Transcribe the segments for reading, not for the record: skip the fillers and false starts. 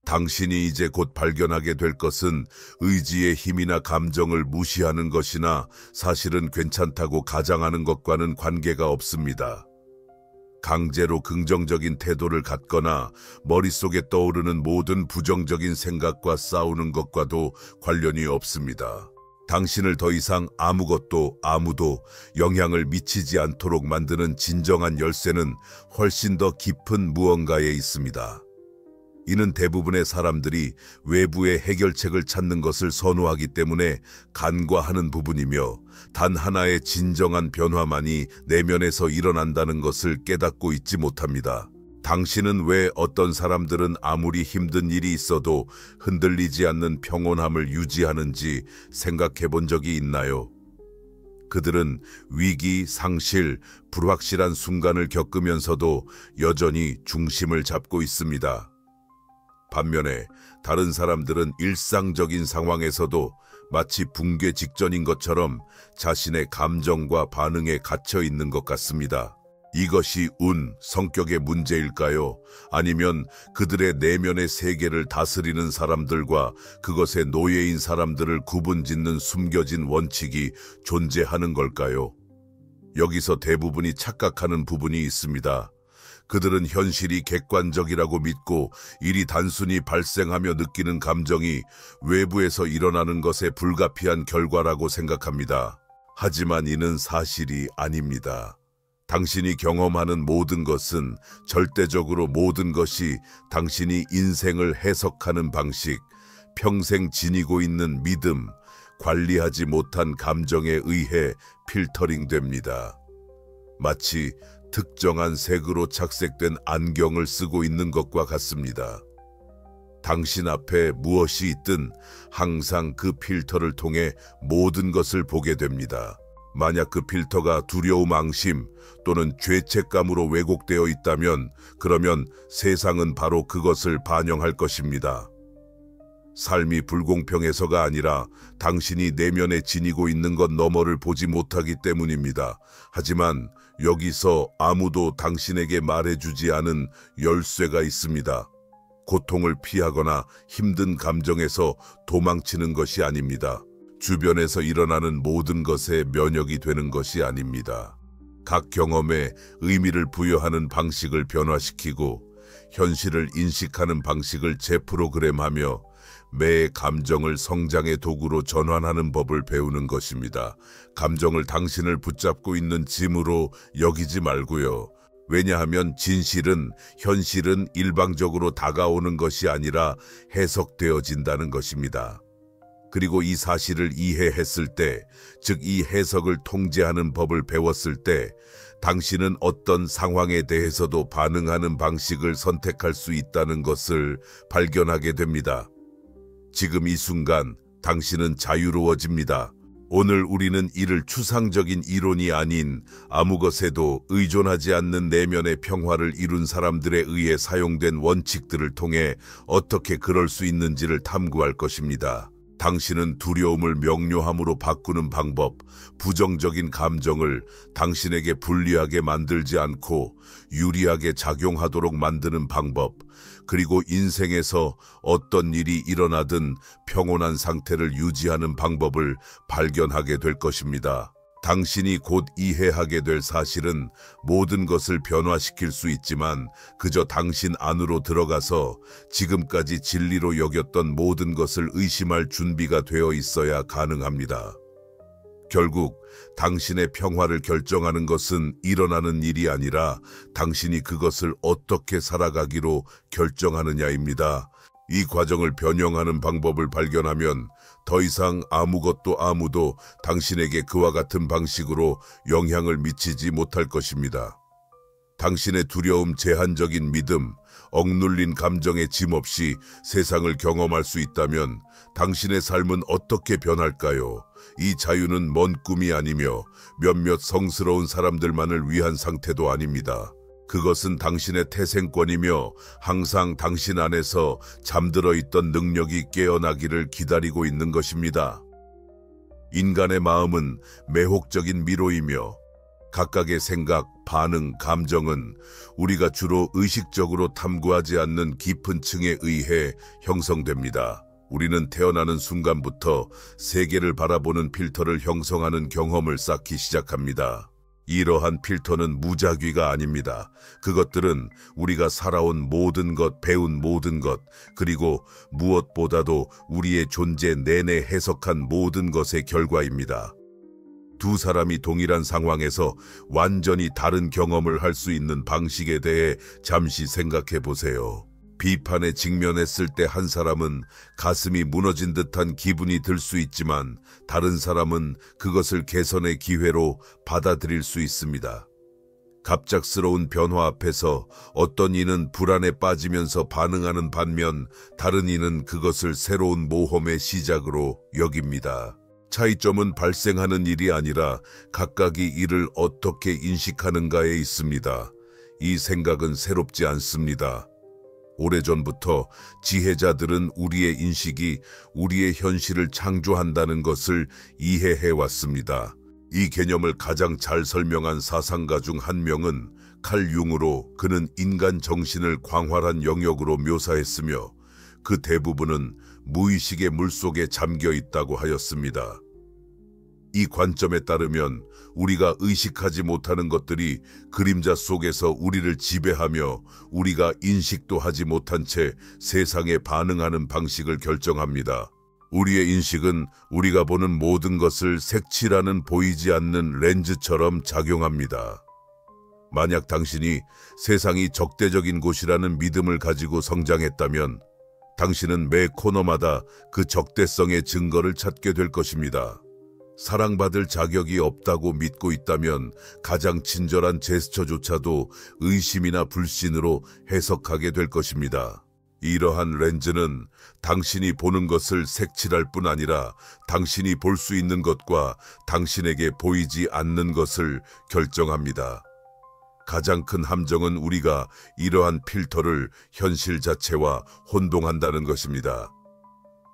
당신이 이제 곧 발견하게 될 것은 의지의 힘이나 감정을 무시하는 것이나 사실은 괜찮다고 가장하는 것과는 관계가 없습니다. 강제로 긍정적인 태도를 갖거나 머릿속에 떠오르는 모든 부정적인 생각과 싸우는 것과도 관련이 없습니다. 당신을 더 이상 아무것도 아무도 영향을 미치지 않도록 만드는 진정한 열쇠는 훨씬 더 깊은 무언가에 있습니다. 이는 대부분의 사람들이 외부의 해결책을 찾는 것을 선호하기 때문에 간과하는 부분이며 단 하나의 진정한 변화만이 내면에서 일어난다는 것을 깨닫고 있지 못합니다. 당신은 왜 어떤 사람들은 아무리 힘든 일이 있어도 흔들리지 않는 평온함을 유지하는지 생각해 본 적이 있나요? 그들은 위기, 상실, 불확실한 순간을 겪으면서도 여전히 중심을 잡고 있습니다. 반면에 다른 사람들은 일상적인 상황에서도 마치 붕괴 직전인 것처럼 자신의 감정과 반응에 갇혀 있는 것 같습니다. 이것이 운, 성격의 문제일까요? 아니면 그들의 내면의 세계를 다스리는 사람들과 그것의 노예인 사람들을 구분짓는 숨겨진 원칙이 존재하는 걸까요? 여기서 대부분이 착각하는 부분이 있습니다. 그들은 현실이 객관적이라고 믿고 일이 단순히 발생하며 느끼는 감정이 외부에서 일어나는 것에 불가피한 결과라고 생각합니다. 하지만 이는 사실이 아닙니다. 당신이 경험하는 모든 것은 절대적으로 모든 것이 당신이 인생을 해석하는 방식, 평생 지니고 있는 믿음, 관리하지 못한 감정에 의해 필터링됩니다. 마치 특정한 색으로 착색된 안경을 쓰고 있는 것과 같습니다. 당신 앞에 무엇이 있든 항상 그 필터를 통해 모든 것을 보게 됩니다. 만약 그 필터가 두려움, 앙심 또는 죄책감으로 왜곡되어 있다면 그러면 세상은 바로 그것을 반영할 것입니다. 삶이 불공평해서가 아니라 당신이 내면에 지니고 있는 것 너머를 보지 못하기 때문입니다. 하지만 여기서 아무도 당신에게 말해주지 않은 열쇠가 있습니다. 고통을 피하거나 힘든 감정에서 도망치는 것이 아닙니다. 주변에서 일어나는 모든 것에 면역이 되는 것이 아닙니다. 각 경험에 의미를 부여하는 방식을 변화시키고 현실을 인식하는 방식을 재프로그램하며 매 감정을 성장의 도구로 전환하는 법을 배우는 것입니다. 감정을 당신을 붙잡고 있는 짐으로 여기지 말고요. 왜냐하면 진실은, 현실은 일방적으로 다가오는 것이 아니라 해석되어진다는 것입니다. 그리고 이 사실을 이해했을 때, 즉 이 해석을 통제하는 법을 배웠을 때 당신은 어떤 상황에 대해서도 반응하는 방식을 선택할 수 있다는 것을 발견하게 됩니다. 지금 이 순간 당신은 자유로워집니다. 오늘 우리는 이를 추상적인 이론이 아닌 아무 것에도 의존하지 않는 내면의 평화를 이룬 사람들에 의해 사용된 원칙들을 통해 어떻게 그럴 수 있는지를 탐구할 것입니다. 당신은 두려움을 명료함으로 바꾸는 방법, 부정적인 감정을 당신에게 불리하게 만들지 않고 유리하게 작용하도록 만드는 방법, 그리고 인생에서 어떤 일이 일어나든 평온한 상태를 유지하는 방법을 발견하게 될 것입니다. 당신이 곧 이해하게 될 사실은 모든 것을 변화시킬 수 있지만 그저 당신 안으로 들어가서 지금까지 진리로 여겼던 모든 것을 의심할 준비가 되어 있어야 가능합니다. 결국 당신의 평화를 결정하는 것은 일어나는 일이 아니라 당신이 그것을 어떻게 살아가기로 결정하느냐입니다. 이 과정을 변형하는 방법을 발견하면 더 이상 아무것도 아무도 당신에게 그와 같은 방식으로 영향을 미치지 못할 것입니다. 당신의 두려움, 제한적인 믿음, 억눌린 감정의 짐 없이 세상을 경험할 수 있다면 당신의 삶은 어떻게 변할까요? 이 자유는 먼 꿈이 아니며 몇몇 성스러운 사람들만을 위한 상태도 아닙니다. 그것은 당신의 태생권이며 항상 당신 안에서 잠들어 있던 능력이 깨어나기를 기다리고 있는 것입니다. 인간의 마음은 매혹적인 미로이며 각각의 생각, 반응, 감정은 우리가 주로 의식적으로 탐구하지 않는 깊은 층에 의해 형성됩니다. 우리는 태어나는 순간부터 세계를 바라보는 필터를 형성하는 경험을 쌓기 시작합니다. 이러한 필터는 무작위가 아닙니다. 그것들은 우리가 살아온 모든 것, 배운 모든 것, 그리고 무엇보다도 우리의 존재 내내 해석한 모든 것의 결과입니다. 두 사람이 동일한 상황에서 완전히 다른 경험을 할 수 있는 방식에 대해 잠시 생각해 보세요. 비판에 직면했을 때 한 사람은 가슴이 무너진 듯한 기분이 들 수 있지만 다른 사람은 그것을 개선의 기회로 받아들일 수 있습니다. 갑작스러운 변화 앞에서 어떤 이는 불안에 빠지면서 반응하는 반면 다른 이는 그것을 새로운 모험의 시작으로 여깁니다. 차이점은 발생하는 일이 아니라 각각이 이를 어떻게 인식하는가에 있습니다. 이 생각은 새롭지 않습니다. 오래전부터 지혜자들은 우리의 인식이 우리의 현실을 창조한다는 것을 이해해 왔습니다. 이 개념을 가장 잘 설명한 사상가 중 한 명은 칼 융으로 그는 인간 정신을 광활한 영역으로 묘사했으며 그 대부분은 무의식의 물속에 잠겨 있다고 하였습니다. 이 관점에 따르면 우리가 의식하지 못하는 것들이 그림자 속에서 우리를 지배하며 우리가 인식도 하지 못한 채 세상에 반응하는 방식을 결정합니다. 우리의 인식은 우리가 보는 모든 것을 색칠하는 보이지 않는 렌즈처럼 작용합니다. 만약 당신이 세상이 적대적인 곳이라는 믿음을 가지고 성장했다면 당신은 매 코너마다 그 적대성의 증거를 찾게 될 것입니다. 사랑받을 자격이 없다고 믿고 있다면 가장 친절한 제스처조차도 의심이나 불신으로 해석하게 될 것입니다. 이러한 렌즈는 당신이 보는 것을 색칠할 뿐 아니라 당신이 볼 수 있는 것과 당신에게 보이지 않는 것을 결정합니다. 가장 큰 함정은 우리가 이러한 필터를 현실 자체와 혼동한다는 것입니다.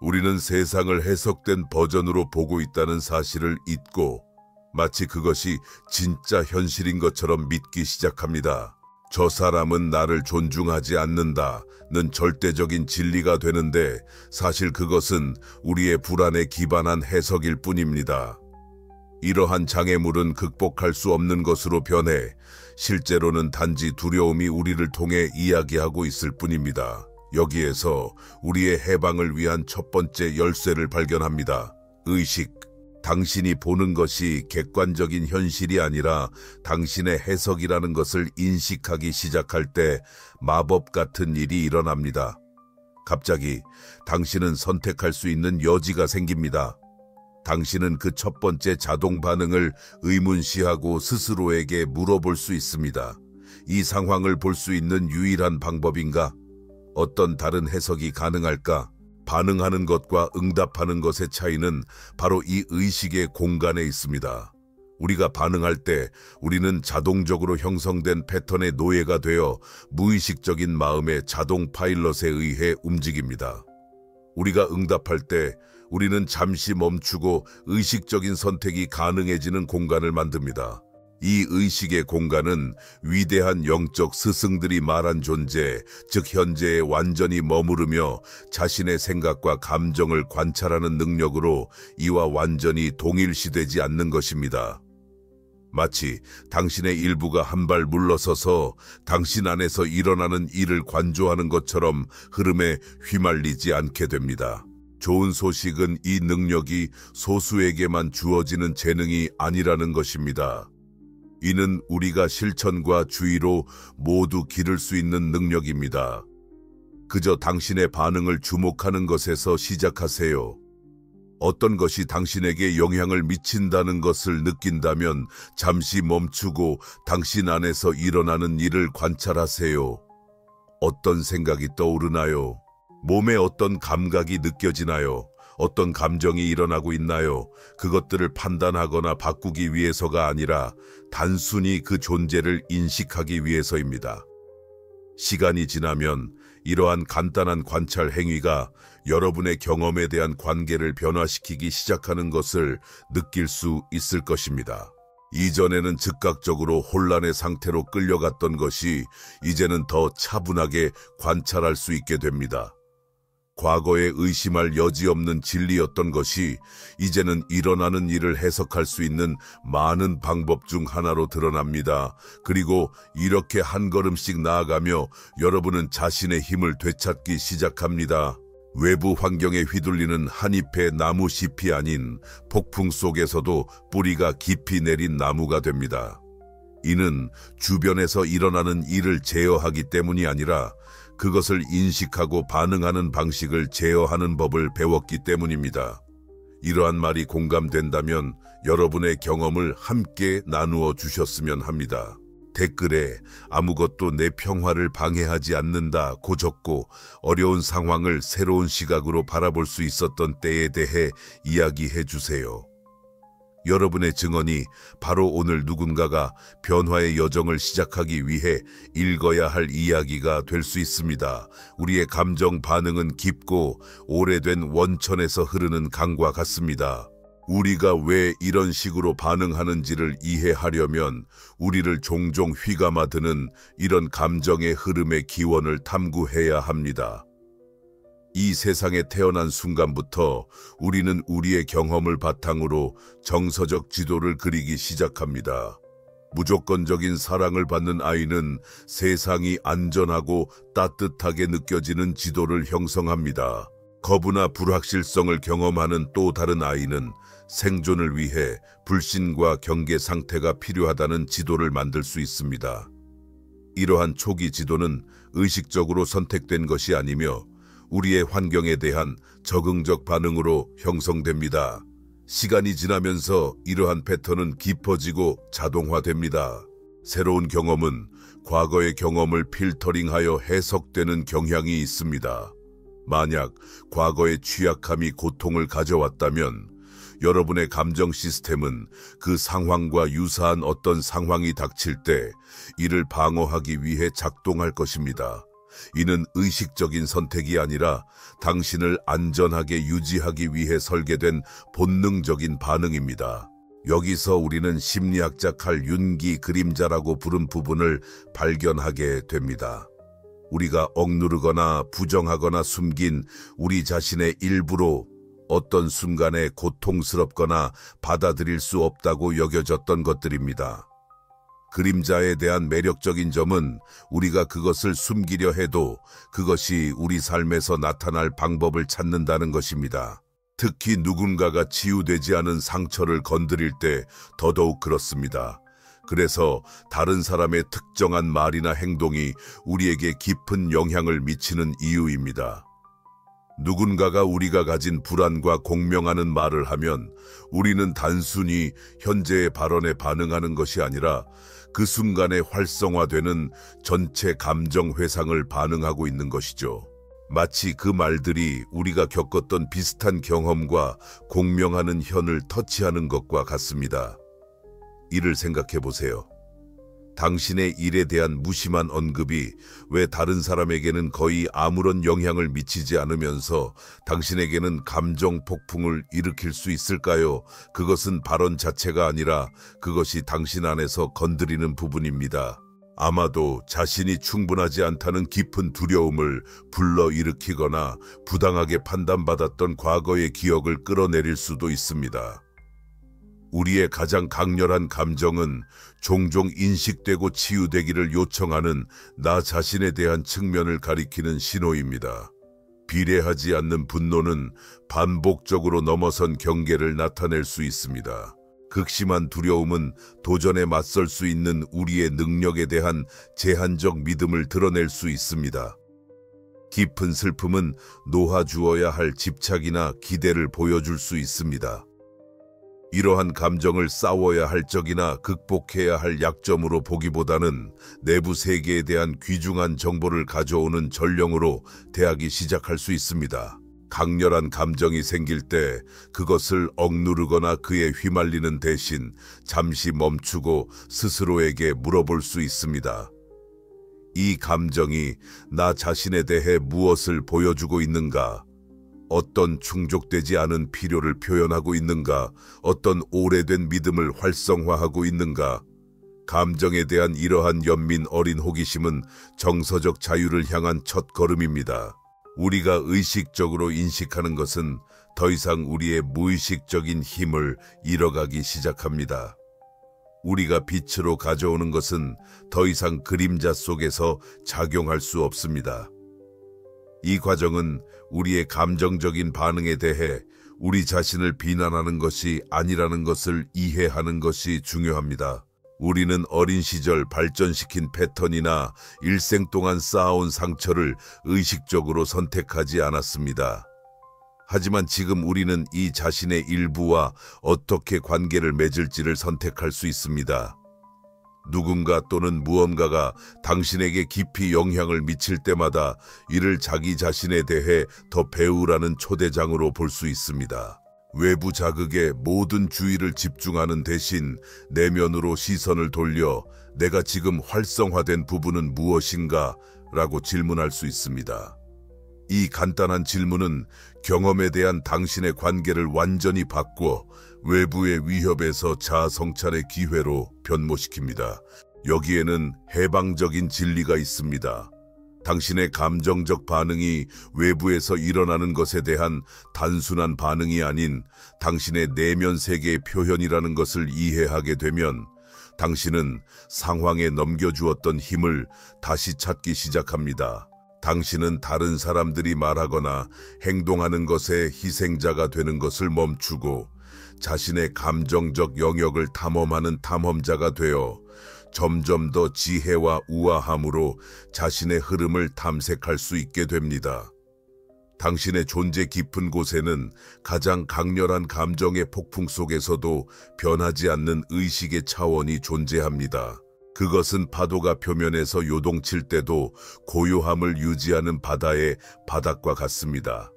우리는 세상을 해석된 버전으로 보고 있다는 사실을 잊고 마치 그것이 진짜 현실인 것처럼 믿기 시작합니다. 저 사람은 나를 존중하지 않는다는 절대적인 진리가 되는데 사실 그것은 우리의 불안에 기반한 해석일 뿐입니다. 이러한 장애물은 극복할 수 없는 것으로 변해 실제로는 단지 두려움이 우리를 통해 이야기하고 있을 뿐입니다. 여기에서 우리의 해방을 위한 첫 번째 열쇠를 발견합니다. 의식. 당신이 보는 것이 객관적인 현실이 아니라 당신의 해석이라는 것을 인식하기 시작할 때 마법 같은 일이 일어납니다. 갑자기 당신은 선택할 수 있는 여지가 생깁니다. 당신은 그 첫 번째 자동 반응을 의문시하고 스스로에게 물어볼 수 있습니다. 이 상황을 볼 수 있는 유일한 방법인가? 어떤 다른 해석이 가능할까? 반응하는 것과 응답하는 것의 차이는 바로 이 의식의 공간에 있습니다. 우리가 반응할 때 우리는 자동적으로 형성된 패턴의 노예가 되어 무의식적인 마음의 자동 파일럿에 의해 움직입니다. 우리가 응답할 때 우리는 잠시 멈추고 의식적인 선택이 가능해지는 공간을 만듭니다. 이 의식의 공간은 위대한 영적 스승들이 말한 존재, 즉 현재에 완전히 머무르며 자신의 생각과 감정을 관찰하는 능력으로 이와 완전히 동일시되지 않는 것입니다. 마치 당신의 일부가 한 발 물러서서 당신 안에서 일어나는 일을 관조하는 것처럼 흐름에 휘말리지 않게 됩니다. 좋은 소식은 이 능력이 소수에게만 주어지는 재능이 아니라는 것입니다. 이는 우리가 실천과 주의로 모두 기를 수 있는 능력입니다. 그저 당신의 반응을 주목하는 것에서 시작하세요. 어떤 것이 당신에게 영향을 미친다는 것을 느낀다면 잠시 멈추고 당신 안에서 일어나는 일을 관찰하세요. 어떤 생각이 떠오르나요? 몸에 어떤 감각이 느껴지나요? 어떤 감정이 일어나고 있나요? 그것들을 판단하거나 바꾸기 위해서가 아니라 단순히 그 존재를 인식하기 위해서입니다. 시간이 지나면 이러한 간단한 관찰 행위가 여러분의 경험에 대한 관계를 변화시키기 시작하는 것을 느낄 수 있을 것입니다. 이전에는 즉각적으로 혼란의 상태로 끌려갔던 것이 이제는 더 차분하게 관찰할 수 있게 됩니다. 과거에 의심할 여지 없는 진리였던 것이 이제는 일어나는 일을 해석할 수 있는 많은 방법 중 하나로 드러납니다. 그리고 이렇게 한 걸음씩 나아가며 여러분은 자신의 힘을 되찾기 시작합니다. 외부 환경에 휘둘리는 한 잎의 나무 잎이 아닌 폭풍 속에서도 뿌리가 깊이 내린 나무가 됩니다. 이는 주변에서 일어나는 일을 제어하기 때문이 아니라 그것을 인식하고 반응하는 방식을 제어하는 법을 배웠기 때문입니다. 이러한 말이 공감된다면 여러분의 경험을 함께 나누어 주셨으면 합니다. 댓글에 아무것도 내 평화를 방해하지 않는다고 적고 어려운 상황을 새로운 시각으로 바라볼 수 있었던 때에 대해 이야기해 주세요. 여러분의 증언이 바로 오늘 누군가가 변화의 여정을 시작하기 위해 읽어야 할 이야기가 될 수 있습니다. 우리의 감정 반응은 깊고 오래된 원천에서 흐르는 강과 같습니다. 우리가 왜 이런 식으로 반응하는지를 이해하려면 우리를 종종 휘감아드는 이런 감정의 흐름의 기원을 탐구해야 합니다. 이 세상에 태어난 순간부터 우리는 우리의 경험을 바탕으로 정서적 지도를 그리기 시작합니다. 무조건적인 사랑을 받는 아이는 세상이 안전하고 따뜻하게 느껴지는 지도를 형성합니다. 거부나 불확실성을 경험하는 또 다른 아이는 생존을 위해 불신과 경계 상태가 필요하다는 지도를 만들 수 있습니다. 이러한 초기 지도는 의식적으로 선택된 것이 아니며 우리의 환경에 대한 적응적 반응으로 형성됩니다. 시간이 지나면서 이러한 패턴은 깊어지고 자동화됩니다. 새로운 경험은 과거의 경험을 필터링하여 해석되는 경향이 있습니다. 만약 과거의 취약함이 고통을 가져왔다면 여러분의 감정 시스템은 그 상황과 유사한 어떤 상황이 닥칠 때 이를 방어하기 위해 작동할 것입니다. 이는 의식적인 선택이 아니라 당신을 안전하게 유지하기 위해 설계된 본능적인 반응입니다. 여기서 우리는 심리학자 칼 융이 그림자라고 부른 부분을 발견하게 됩니다. 우리가 억누르거나 부정하거나 숨긴 우리 자신의 일부로 어떤 순간에 고통스럽거나 받아들일 수 없다고 여겨졌던 것들입니다. 그림자에 대한 매력적인 점은 우리가 그것을 숨기려 해도 그것이 우리 삶에서 나타날 방법을 찾는다는 것입니다. 특히 누군가가 치유되지 않은 상처를 건드릴 때 더더욱 그렇습니다. 그래서 다른 사람의 특정한 말이나 행동이 우리에게 깊은 영향을 미치는 이유입니다. 누군가가 우리가 가진 불안과 공명하는 말을 하면 우리는 단순히 현재의 발언에 반응하는 것이 아니라 그 순간에 활성화되는 전체 감정 회상을 반응하고 있는 것이죠. 마치 그 말들이 우리가 겪었던 비슷한 경험과 공명하는 현을 터치하는 것과 같습니다. 이를 생각해 보세요. 당신의 일에 대한 무심한 언급이 왜 다른 사람에게는 거의 아무런 영향을 미치지 않으면서 당신에게는 감정 폭풍을 일으킬 수 있을까요? 그것은 발언 자체가 아니라 그것이 당신 안에서 건드리는 부분입니다. 아마도 자신이 충분하지 않다는 깊은 두려움을 불러일으키거나 부당하게 판단받았던 과거의 기억을 끌어내릴 수도 있습니다. 우리의 가장 강렬한 감정은 종종 인식되고 치유되기를 요청하는 나 자신에 대한 측면을 가리키는 신호입니다. 비례하지 않는 분노는 반복적으로 넘어선 경계를 나타낼 수 있습니다. 극심한 두려움은 도전에 맞설 수 있는 우리의 능력에 대한 제한적 믿음을 드러낼 수 있습니다. 깊은 슬픔은 놓아주어야 할 집착이나 기대를 보여줄 수 있습니다. 이러한 감정을 싸워야 할 적이나 극복해야 할 약점으로 보기보다는 내부 세계에 대한 귀중한 정보를 가져오는 전령으로 대하기 시작할 수 있습니다. 강렬한 감정이 생길 때 그것을 억누르거나 그에 휘말리는 대신 잠시 멈추고 스스로에게 물어볼 수 있습니다. 이 감정이 나 자신에 대해 무엇을 보여주고 있는가? 어떤 충족되지 않은 필요를 표현하고 있는가? 어떤 오래된 믿음을 활성화하고 있는가? 감정에 대한 이러한 연민 어린 호기심은 정서적 자유를 향한 첫 걸음입니다. 우리가 의식적으로 인식하는 것은 더 이상 우리의 무의식적인 힘을 잃어가기 시작합니다. 우리가 빛으로 가져오는 것은 더 이상 그림자 속에서 작용할 수 없습니다. 이 과정은 우리의 감정적인 반응에 대해 우리 자신을 비난하는 것이 아니라는 것을 이해하는 것이 중요합니다. 우리는 어린 시절 발전시킨 패턴이나 일생 동안 쌓아온 상처를 의식적으로 선택하지 않았습니다. 하지만 지금 우리는 이 자신의 일부와 어떻게 관계를 맺을지를 선택할 수 있습니다. 누군가 또는 무언가가 당신에게 깊이 영향을 미칠 때마다 이를 자기 자신에 대해 더 배우라는 초대장으로 볼 수 있습니다. 외부 자극에 모든 주의를 집중하는 대신 내면으로 시선을 돌려 내가 지금 활성화된 부분은 무엇인가? 라고 질문할 수 있습니다. 이 간단한 질문은 경험에 대한 당신의 관계를 완전히 바꿔 외부의 위협에서 자아 성찰의 기회로 변모시킵니다. 여기에는 해방적인 진리가 있습니다. 당신의 감정적 반응이 외부에서 일어나는 것에 대한 단순한 반응이 아닌 당신의 내면 세계의 표현이라는 것을 이해하게 되면 당신은 상황에 넘겨주었던 힘을 다시 찾기 시작합니다. 당신은 다른 사람들이 말하거나 행동하는 것의 희생자가 되는 것을 멈추고 자신의 감정적 영역을 탐험하는 탐험자가 되어 점점 더 지혜와 우아함으로 자신의 흐름을 탐색할 수 있게 됩니다. 당신의 존재 깊은 곳에는 가장 강렬한 감정의 폭풍 속에서도 변하지 않는 의식의 차원이 존재합니다. 그것은 파도가 표면에서 요동칠 때도 고요함을 유지하는 바다의 바닥과 같습니다.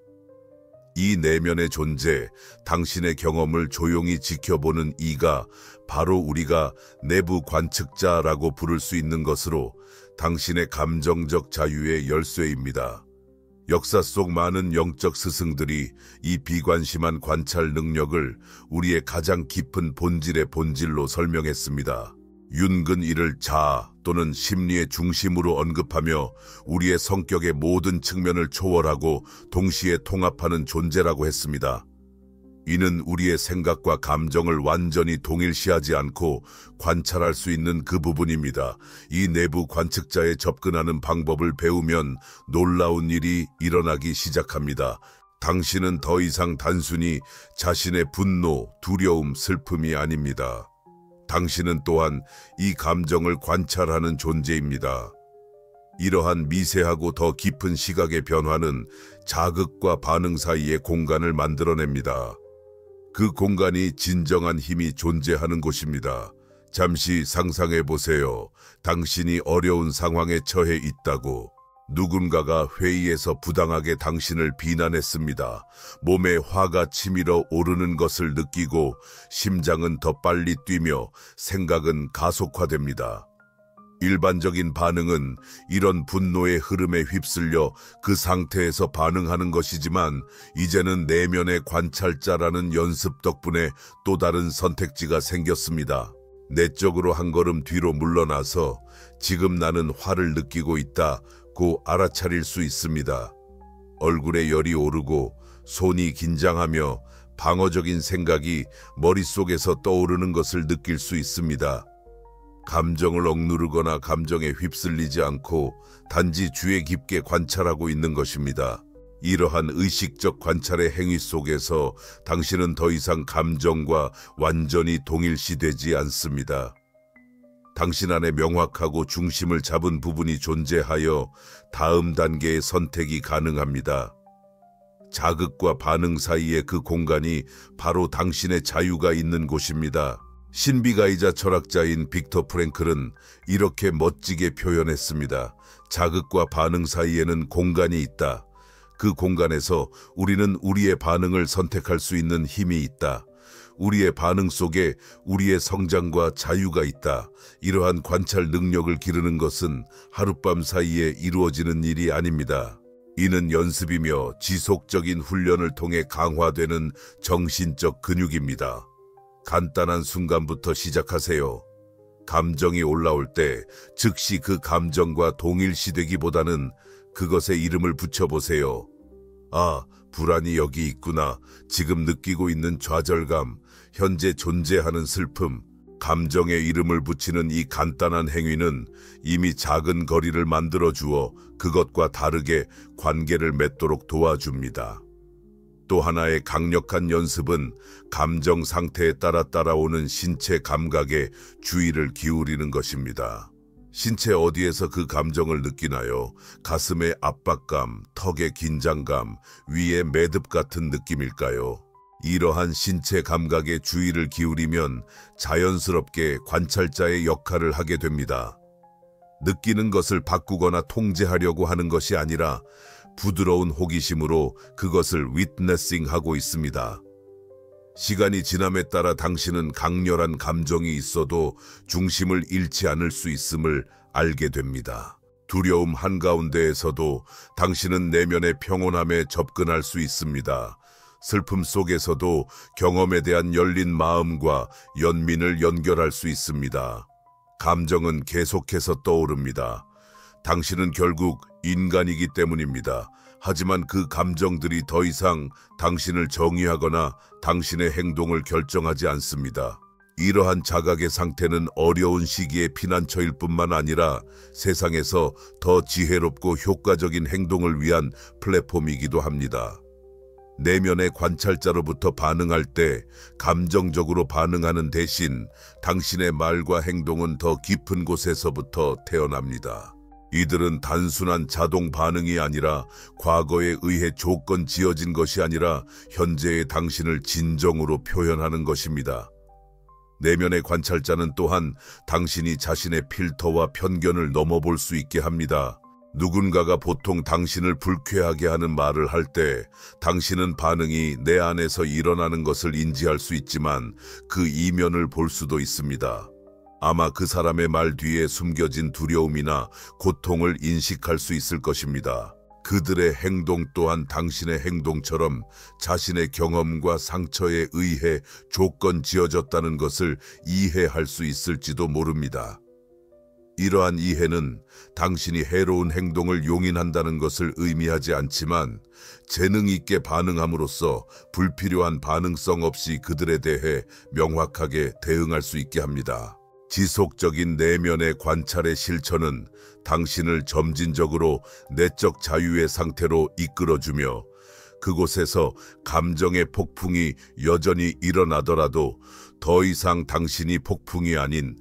이 내면의 존재, 당신의 경험을 조용히 지켜보는 이가 바로 우리가 내부 관측자라고 부를 수 있는 것으로 당신의 감정적 자유의 열쇠입니다. 역사 속 많은 영적 스승들이 이 비관심한 관찰 능력을 우리의 가장 깊은 본질의 본질로 설명했습니다. 윤근 이를 자아 또는 심리의 중심으로 언급하며 우리의 성격의 모든 측면을 초월하고 동시에 통합하는 존재라고 했습니다. 이는 우리의 생각과 감정을 완전히 동일시하지 않고 관찰할 수 있는 그 부분입니다. 이 내부 관측자에 접근하는 방법을 배우면 놀라운 일이 일어나기 시작합니다. 당신은 더 이상 단순히 자신의 분노, 두려움, 슬픔이 아닙니다. 당신은 또한 이 감정을 관찰하는 존재입니다. 이러한 미세하고 더 깊은 시각의 변화는 자극과 반응 사이의 공간을 만들어냅니다. 그 공간이 진정한 힘이 존재하는 곳입니다. 잠시 상상해 보세요. 당신이 어려운 상황에 처해 있다고. 누군가가 회의에서 부당하게 당신을 비난했습니다. 몸에 화가 치밀어 오르는 것을 느끼고 심장은 더 빨리 뛰며 생각은 가속화됩니다. 일반적인 반응은 이런 분노의 흐름에 휩쓸려 그 상태에서 반응하는 것이지만 이제는 내면의 관찰자라는 연습 덕분에 또 다른 선택지가 생겼습니다. 내적으로 한 걸음 뒤로 물러나서 지금 나는 화를 느끼고 있다. 고 알아차릴 수 있습니다. 얼굴에 열이 오르고 손이 긴장하며 방어적인 생각이 머릿속에서 떠오르는 것을 느낄 수 있습니다. 감정을 억누르거나 감정에 휩쓸리지 않고 단지 주의 깊게 관찰하고 있는 것입니다. 이러한 의식적 관찰의 행위 속에서 당신은 더 이상 감정과 완전히 동일시되지 않습니다. 당신 안에 명확하고 중심을 잡은 부분이 존재하여 다음 단계의 선택이 가능합니다. 자극과 반응 사이의 그 공간이 바로 당신의 자유가 있는 곳입니다. 신비가이자 철학자인 빅터 프랭클은 이렇게 멋지게 표현했습니다. 자극과 반응 사이에는 공간이 있다. 그 공간에서 우리는 우리의 반응을 선택할 수 있는 힘이 있다. 우리의 반응 속에 우리의 성장과 자유가 있다. 이러한 관찰 능력을 기르는 것은 하룻밤 사이에 이루어지는 일이 아닙니다. 이는 연습이며 지속적인 훈련을 통해 강화되는 정신적 근육입니다. 간단한 순간부터 시작하세요. 감정이 올라올 때 즉시 그 감정과 동일시되기보다는 그것에 이름을 붙여보세요. 아, 불안이 여기 있구나. 지금 느끼고 있는 좌절감, 현재 존재하는 슬픔. 감정에 이름을 붙이는 이 간단한 행위는 이미 작은 거리를 만들어 주어 그것과 다르게 관계를 맺도록 도와줍니다. 또 하나의 강력한 연습은 감정 상태에 따라 따라오는 신체 감각에 주의를 기울이는 것입니다. 신체 어디에서 그 감정을 느끼나요? 가슴의 압박감, 턱의 긴장감, 위의 매듭 같은 느낌일까요? 이러한 신체 감각에 주의를 기울이면 자연스럽게 관찰자의 역할을 하게 됩니다. 느끼는 것을 바꾸거나 통제하려고 하는 것이 아니라 부드러운 호기심으로 그것을 위트네싱하고 있습니다. 시간이 지남에 따라 당신은 강렬한 감정이 있어도 중심을 잃지 않을 수 있음을 알게 됩니다. 두려움 한가운데에서도 당신은 내면의 평온함에 접근할 수 있습니다. 슬픔 속에서도 경험에 대한 열린 마음과 연민을 연결할 수 있습니다. 감정은 계속해서 떠오릅니다. 당신은 결국 인간이기 때문입니다. 하지만 그 감정들이 더 이상 당신을 정의하거나 당신의 행동을 결정하지 않습니다. 이러한 자각의 상태는 어려운 시기의 피난처일 뿐만 아니라 세상에서 더 지혜롭고 효과적인 행동을 위한 플랫폼이기도 합니다. 내면의 관찰자로부터 반응할 때 감정적으로 반응하는 대신 당신의 말과 행동은 더 깊은 곳에서부터 태어납니다. 이들은 단순한 자동 반응이 아니라 과거에 의해 조건 지어진 것이 아니라 현재의 당신을 진정으로 표현하는 것입니다. 내면의 관찰자는 또한 당신이 자신의 필터와 편견을 넘어볼 수 있게 합니다. 누군가가 보통 당신을 불쾌하게 하는 말을 할 때 당신은 반응이 내 안에서 일어나는 것을 인지할 수 있지만 그 이면을 볼 수도 있습니다. 아마 그 사람의 말 뒤에 숨겨진 두려움이나 고통을 인식할 수 있을 것입니다. 그들의 행동 또한 당신의 행동처럼 자신의 경험과 상처에 의해 조건 지어졌다는 것을 이해할 수 있을지도 모릅니다. 이러한 이해는 당신이 해로운 행동을 용인한다는 것을 의미하지 않지만 재능 있게 반응함으로써 불필요한 반응성 없이 그들에 대해 명확하게 대응할 수 있게 합니다. 지속적인 내면의 관찰의 실천은 당신을 점진적으로 내적 자유의 상태로 이끌어주며 그곳에서 감정의 폭풍이 여전히 일어나더라도 더 이상 당신이 폭풍이 아닌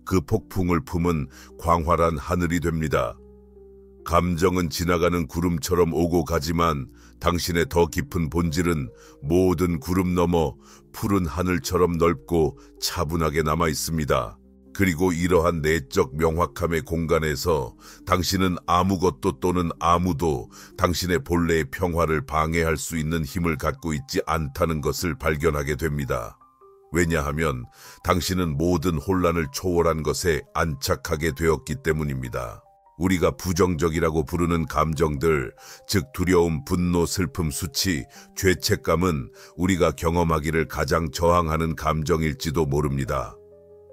그 폭풍을 품은 광활한 하늘이 됩니다. 감정은 지나가는 구름처럼 오고 가지만 당신의 더 깊은 본질은 모든 구름 너머 푸른 하늘처럼 넓고 차분하게 남아 있습니다. 그리고 이러한 내적 명확함의 공간에서 당신은 아무것도 또는 아무도 당신의 본래의 평화를 방해할 수 있는 힘을 갖고 있지 않다는 것을 발견하게 됩니다. 왜냐하면 당신은 모든 혼란을 초월한 것에 안착하게 되었기 때문입니다. 우리가 부정적이라고 부르는 감정들, 즉 두려움, 분노, 슬픔, 수치, 죄책감은 우리가 경험하기를 가장 저항하는 감정일지도 모릅니다.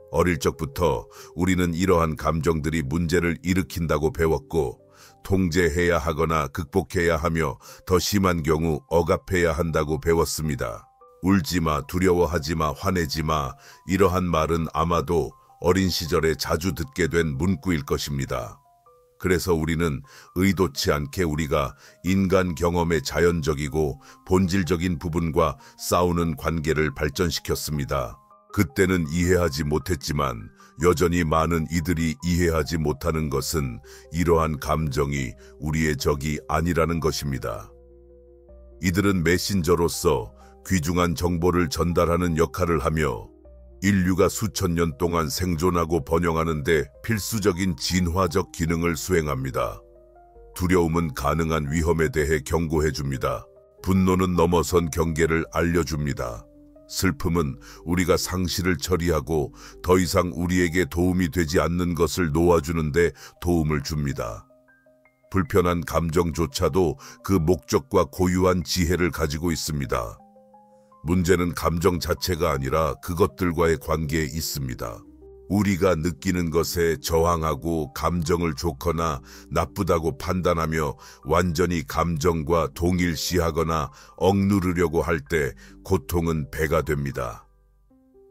어릴 적부터 우리는 이러한 감정들이 문제를 일으킨다고 배웠고 통제해야 하거나 극복해야 하며 더 심한 경우 억압해야 한다고 배웠습니다. 울지마, 두려워하지마, 화내지마, 이러한 말은 아마도 어린 시절에 자주 듣게 된 문구일 것입니다. 그래서 우리는 의도치 않게 우리가 인간 경험의 자연적이고 본질적인 부분과 싸우는 관계를 발전시켰습니다. 그때는 이해하지 못했지만 여전히 많은 이들이 이해하지 못하는 것은 이러한 감정이 우리의 적이 아니라는 것입니다. 이들은 메신저로서 귀중한 정보를 전달하는 역할을 하며 인류가 수천 년 동안 생존하고 번영하는 데 필수적인 진화적 기능을 수행합니다. 두려움은 가능한 위험에 대해 경고해 줍니다. 분노는 넘어선 경계를 알려줍니다. 슬픔은 우리가 상실을 처리하고 더 이상 우리에게 도움이 되지 않는 것을 놓아주는 데 도움을 줍니다. 불편한 감정조차도 그 목적과 고유한 지혜를 가지고 있습니다. 문제는 감정 자체가 아니라 그것들과의 관계에 있습니다. 우리가 느끼는 것에 저항하고 감정을 좋거나 나쁘다고 판단하며 완전히 감정과 동일시하거나 억누르려고 할 때 고통은 배가 됩니다.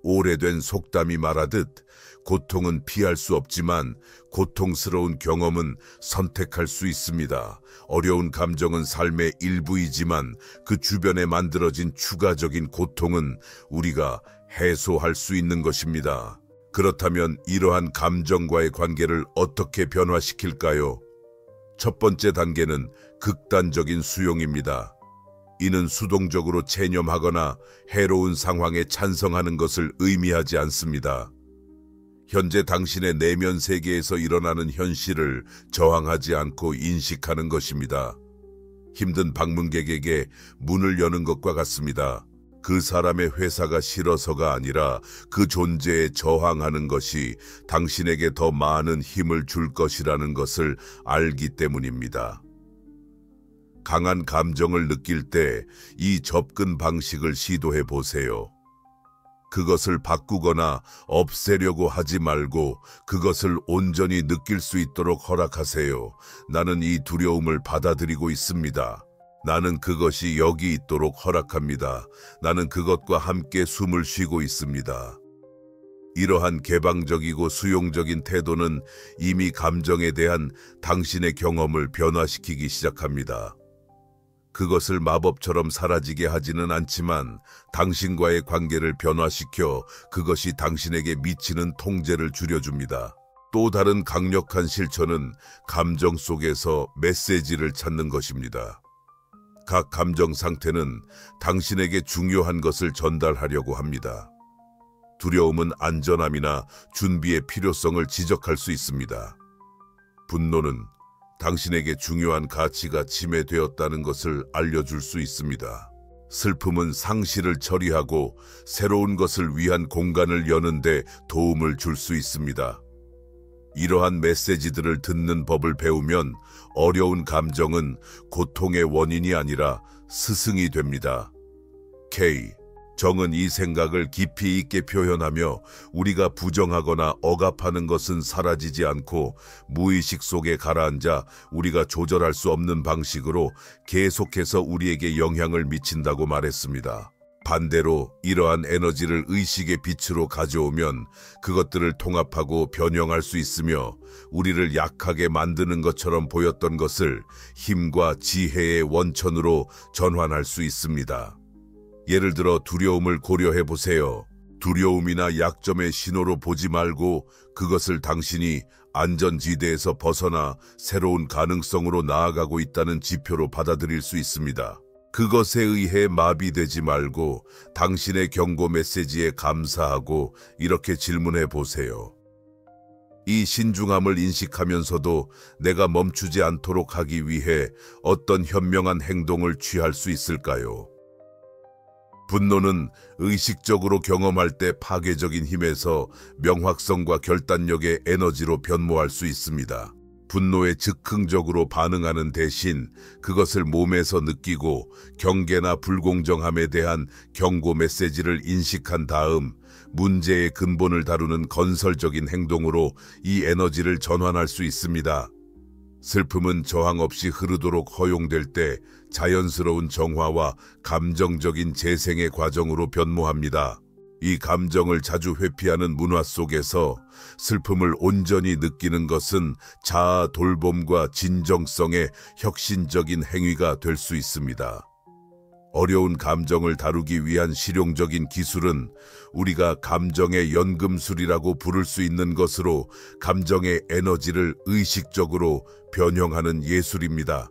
오래된 속담이 말하듯 고통은 피할 수 없지만 고통스러운 경험은 선택할 수 있습니다. 어려운 감정은 삶의 일부이지만 그 주변에 만들어진 추가적인 고통은 우리가 해소할 수 있는 것입니다. 그렇다면 이러한 감정과의 관계를 어떻게 변화시킬까요? 첫 번째 단계는 극단적인 수용입니다. 이는 수동적으로 체념하거나 해로운 상황에 찬성하는 것을 의미하지 않습니다. 현재 당신의 내면 세계에서 일어나는 현실을 저항하지 않고 인식하는 것입니다. 힘든 방문객에게 문을 여는 것과 같습니다. 그 사람의 회사가 싫어서가 아니라 그 존재에 저항하는 것이 당신에게 더 많은 힘을 줄 것이라는 것을 알기 때문입니다. 강한 감정을 느낄 때 이 접근 방식을 시도해 보세요. 그것을 바꾸거나 없애려고 하지 말고 그것을 온전히 느낄 수 있도록 허락하세요. 나는 이 두려움을 받아들이고 있습니다. 나는 그것이 여기 있도록 허락합니다. 나는 그것과 함께 숨을 쉬고 있습니다. 이러한 개방적이고 수용적인 태도는 이미 감정에 대한 당신의 경험을 변화시키기 시작합니다. 그것을 마법처럼 사라지게 하지는 않지만 당신과의 관계를 변화시켜 그것이 당신에게 미치는 통제를 줄여줍니다. 또 다른 강력한 실천은 감정 속에서 메시지를 찾는 것입니다. 각 감정 상태는 당신에게 중요한 것을 전달하려고 합니다. 두려움은 안전함이나 준비의 필요성을 지적할 수 있습니다. 분노는 당신에게 중요한 가치가 침해되었다는 것을 알려줄 수 있습니다. 슬픔은 상실을 처리하고 새로운 것을 위한 공간을 여는데 도움을 줄 수 있습니다. 이러한 메시지들을 듣는 법을 배우면 어려운 감정은 고통의 원인이 아니라 스승이 됩니다. K. 정은 이 생각을 깊이 있게 표현하며 우리가 부정하거나 억압하는 것은 사라지지 않고 무의식 속에 가라앉아 우리가 조절할 수 없는 방식으로 계속해서 우리에게 영향을 미친다고 말했습니다. 반대로 이러한 에너지를 의식의 빛으로 가져오면 그것들을 통합하고 변형할 수 있으며 우리를 약하게 만드는 것처럼 보였던 것을 힘과 지혜의 원천으로 전환할 수 있습니다. 예를 들어 두려움을 고려해 보세요. 두려움이나 약점의 신호로 보지 말고 그것을 당신이 안전지대에서 벗어나 새로운 가능성으로 나아가고 있다는 지표로 받아들일 수 있습니다. 그것에 의해 마비되지 말고 당신의 경고 메시지에 감사하고 이렇게 질문해 보세요. 이 신중함을 인식하면서도 내가 멈추지 않도록 하기 위해 어떤 현명한 행동을 취할 수 있을까요? 분노는 의식적으로 경험할 때 파괴적인 힘에서 명확성과 결단력의 에너지로 변모할 수 있습니다. 분노에 즉흥적으로 반응하는 대신 그것을 몸에서 느끼고 경계나 불공정함에 대한 경고 메시지를 인식한 다음 문제의 근본을 다루는 건설적인 행동으로 이 에너지를 전환할 수 있습니다. 슬픔은 저항 없이 흐르도록 허용될 때 자연스러운 정화와 감정적인 재생의 과정으로 변모합니다. 이 감정을 자주 회피하는 문화 속에서 슬픔을 온전히 느끼는 것은 자아 돌봄과 진정성의 혁신적인 행위가 될 수 있습니다. 어려운 감정을 다루기 위한 실용적인 기술은 우리가 감정의 연금술이라고 부를 수 있는 것으로 감정의 에너지를 의식적으로 변형하는 예술입니다.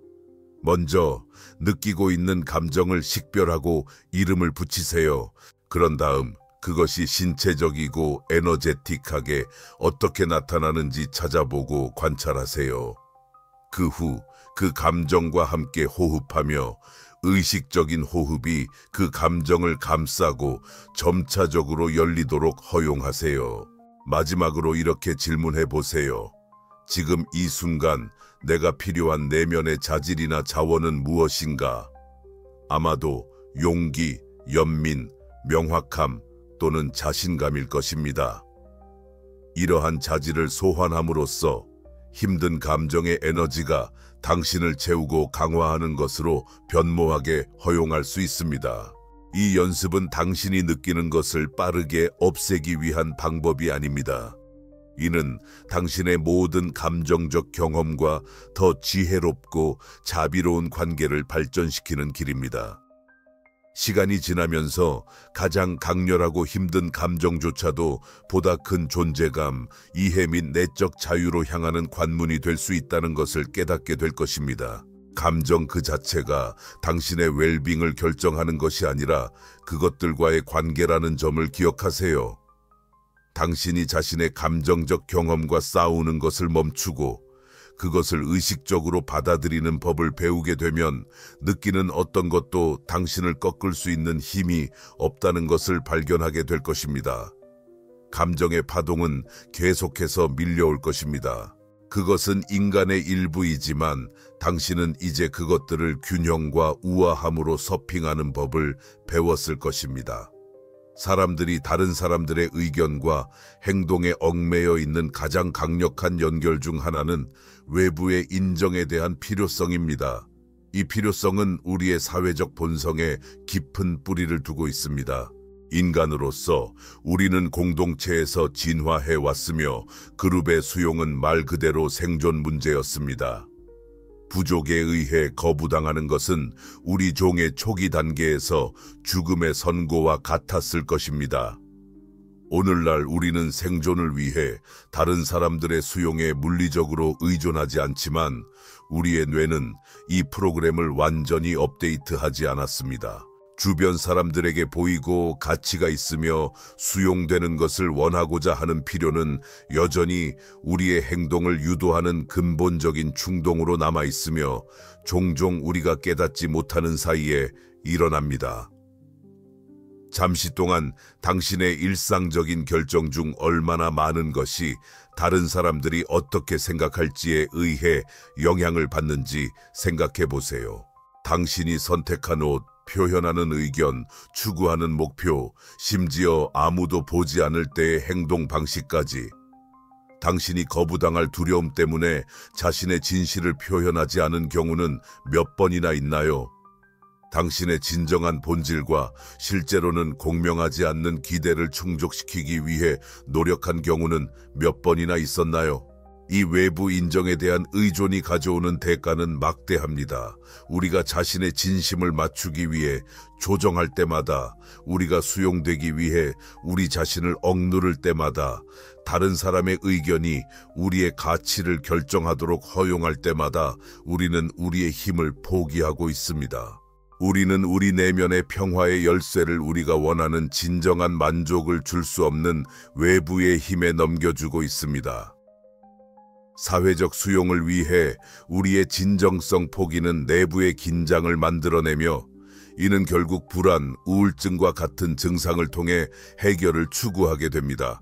먼저 느끼고 있는 감정을 식별하고 이름을 붙이세요. 그런 다음 그것이 신체적이고 에너제틱하게 어떻게 나타나는지 찾아보고 관찰하세요. 그 후 그 감정과 함께 호흡하며 의식적인 호흡이 그 감정을 감싸고 점차적으로 열리도록 허용하세요. 마지막으로 이렇게 질문해 보세요. 지금 이 순간 내가 필요한 내면의 자질이나 자원은 무엇인가? 아마도 용기, 연민, 명확함 또는 자신감일 것입니다. 이러한 자질을 소환함으로써 힘든 감정의 에너지가 당신을 채우고 강화하는 것으로 변모하게 허용할 수 있습니다. 이 연습은 당신이 느끼는 것을 빠르게 없애기 위한 방법이 아닙니다. 이는 당신의 모든 감정적 경험과 더 지혜롭고 자비로운 관계를 발전시키는 길입니다. 시간이 지나면서 가장 강렬하고 힘든 감정조차도 보다 큰 존재감, 이해 및 내적 자유로 향하는 관문이 될 수 있다는 것을 깨닫게 될 것입니다. 감정 그 자체가 당신의 웰빙을 결정하는 것이 아니라 그것들과의 관계라는 점을 기억하세요. 당신이 자신의 감정적 경험과 싸우는 것을 멈추고 그것을 의식적으로 받아들이는 법을 배우게 되면 느끼는 어떤 것도 당신을 꺾을 수 있는 힘이 없다는 것을 발견하게 될 것입니다. 감정의 파동은 계속해서 밀려올 것입니다. 그것은 인간의 일부이지만 당신은 이제 그것들을 균형과 우아함으로 서핑하는 법을 배웠을 것입니다. 사람들이 다른 사람들의 의견과 행동에 얽매여 있는 가장 강력한 연결 중 하나는 외부의 인정에 대한 필요성입니다. 이 필요성은 우리의 사회적 본성에 깊은 뿌리를 두고 있습니다. 인간으로서 우리는 공동체에서 진화해 왔으며 그룹의 수용은 말 그대로 생존 문제였습니다. 부족에 의해 거부당하는 것은 우리 종의 초기 단계에서 죽음의 선고와 같았을 것입니다. 오늘날 우리는 생존을 위해 다른 사람들의 수용에 물리적으로 의존하지 않지만 우리의 뇌는 이 프로그램을 완전히 업데이트하지 않았습니다. 주변 사람들에게 보이고 가치가 있으며 수용되는 것을 원하고자 하는 필요는 여전히 우리의 행동을 유도하는 근본적인 충동으로 남아 있으며 종종 우리가 깨닫지 못하는 사이에 일어납니다. 잠시 동안 당신의 일상적인 결정 중 얼마나 많은 것이 다른 사람들이 어떻게 생각할지에 의해 영향을 받는지 생각해 보세요. 당신이 선택한 옷, 표현하는 의견, 추구하는 목표, 심지어 아무도 보지 않을 때의 행동 방식까지. 당신이 거부당할 두려움 때문에 자신의 진실을 표현하지 않은 경우는 몇 번이나 있나요? 당신의 진정한 본질과 실제로는 공명하지 않는 기대를 충족시키기 위해 노력한 경우는 몇 번이나 있었나요? 이 외부 인정에 대한 의존이 가져오는 대가는 막대합니다. 우리가 자신의 진심을 맞추기 위해 조정할 때마다, 우리가 수용되기 위해 우리 자신을 억누를 때마다, 다른 사람의 의견이 우리의 가치를 결정하도록 허용할 때마다 우리는 우리의 힘을 포기하고 있습니다. 우리는 우리 내면의 평화의 열쇠를 우리가 원하는 진정한 만족을 줄 수 없는 외부의 힘에 넘겨주고 있습니다. 사회적 수용을 위해 우리의 진정성 포기는 내부의 긴장을 만들어내며 이는 결국 불안, 우울증과 같은 증상을 통해 해결을 추구하게 됩니다.